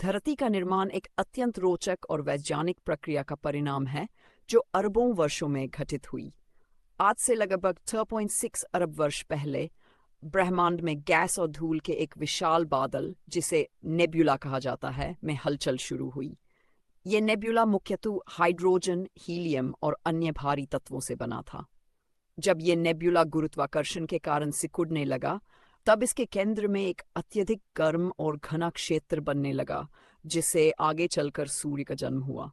धरती का निर्माण एक अत्यंत रोचक और वैज्ञानिक प्रक्रिया का परिणाम है जो अरबों वर्षों में घटित हुई। आज से लगभग 6.6 अरब वर्ष पहले ब्रह्मांड में गैस और धूल के एक विशाल बादल, जिसे नेब्यूला कहा जाता है, में हलचल शुरू हुई। ये नेब्यूला मुख्यतः हाइड्रोजन, हीलियम और अन्य भारी तत्वों से बना था। जब ये नेब्यूला गुरुत्वाकर्षण के कारण सिकुड़ने लगा, तब इसके केंद्र में एक अत्यधिक गर्म और घना क्षेत्र बनने लगा, जिससे आगे चलकर सूर्य का जन्म हुआ।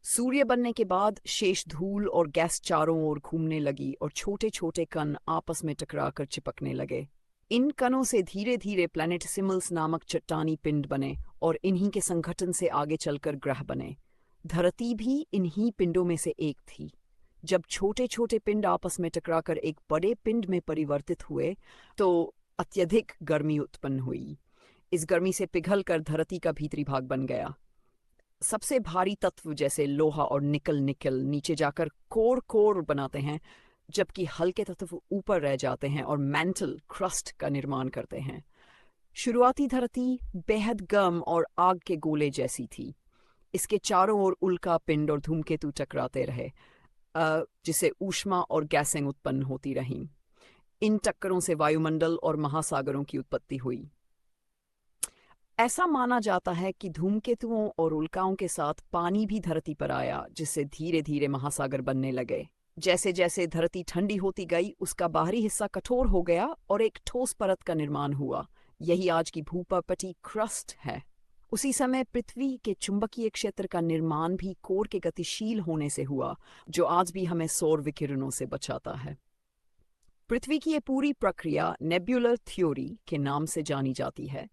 सूर्य बनने के बाद शेष धूल और गैस चारों ओर घूमने लगी और छोटे छोटे कण आपस में टकराकर चिपकने लगे। इन कणों से धीरे धीरे प्लैनेटेसिमल्स नामक चट्टानी पिंड बने और इन्हीं के संगठन से आगे चलकर ग्रह बने। धरती भी इन्हीं पिंडों में से एक थी। जब छोटे छोटे पिंड आपस में टकराकर एक बड़े पिंड में परिवर्तित हुए तो अत्यधिक गर्मी उत्पन्न हुई। इस गर्मी से पिघलकर धरती का भीतरी भाग बन गया। सबसे भारी तत्व जैसे लोहा और निकल नीचे जाकर कोर बनाते हैं, जबकि हल्के तत्व ऊपर रह जाते हैं और मैंटल क्रस्ट का निर्माण करते हैं। शुरुआती धरती बेहद गर्म और आग के गोले जैसी थी। इसके चारों ओर उल्का पिंड और धूमकेतु टकराते रहे, जिससे ऊष्मा और गैसें उत्पन्न होती रहीं। इन टक्करों से वायुमंडल और महासागरों की उत्पत्ति हुई। ऐसा माना जाता है कि धूमकेतुओं और उल्काओं के साथ पानी भी धरती पर आया, जिससे धीरे धीरे महासागर बनने लगे। जैसे जैसे धरती ठंडी होती गई, उसका बाहरी हिस्सा कठोर हो गया और एक ठोस परत का निर्माण हुआ। यही आज की भूपर्पटी क्रस्ट है। उसी समय पृथ्वी के चुंबकीय क्षेत्र का निर्माण भी कोर के गतिशील होने से हुआ, जो आज भी हमें सौर विकिरणों से बचाता है। पृथ्वी की ये पूरी प्रक्रिया नेब्यूलर थ्योरी के नाम से जानी जाती है,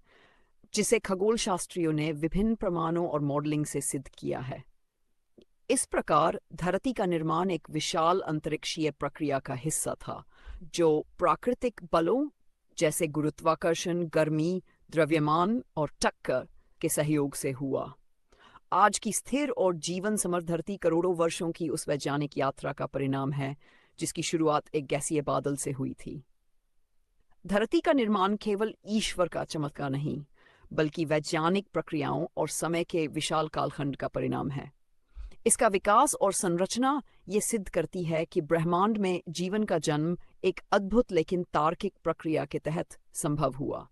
जिसे खगोल शास्त्रियों ने विभिन्न प्रमाणों और मॉडलिंग से सिद्ध किया है। इस प्रकार धरती का निर्माण एक विशाल अंतरिक्षीय प्रक्रिया का हिस्सा था, जो प्राकृतिक बलों जैसे गुरुत्वाकर्षण, गर्मी, द्रव्यमान और टक्कर के सहयोग से हुआ। आज की स्थिर और जीवन समर्थ धरती करोड़ों वर्षों की उस वैज्ञानिक यात्रा का परिणाम है, जिसकी शुरुआत एक गैसीय बादल से हुई थी। धरती का निर्माण केवल ईश्वर का चमत्कार नहीं, बल्कि वैज्ञानिक प्रक्रियाओं और समय के विशाल कालखंड का परिणाम है। इसका विकास और संरचना ये सिद्ध करती है कि ब्रह्मांड में जीवन का जन्म एक अद्भुत लेकिन तार्किक प्रक्रिया के तहत संभव हुआ।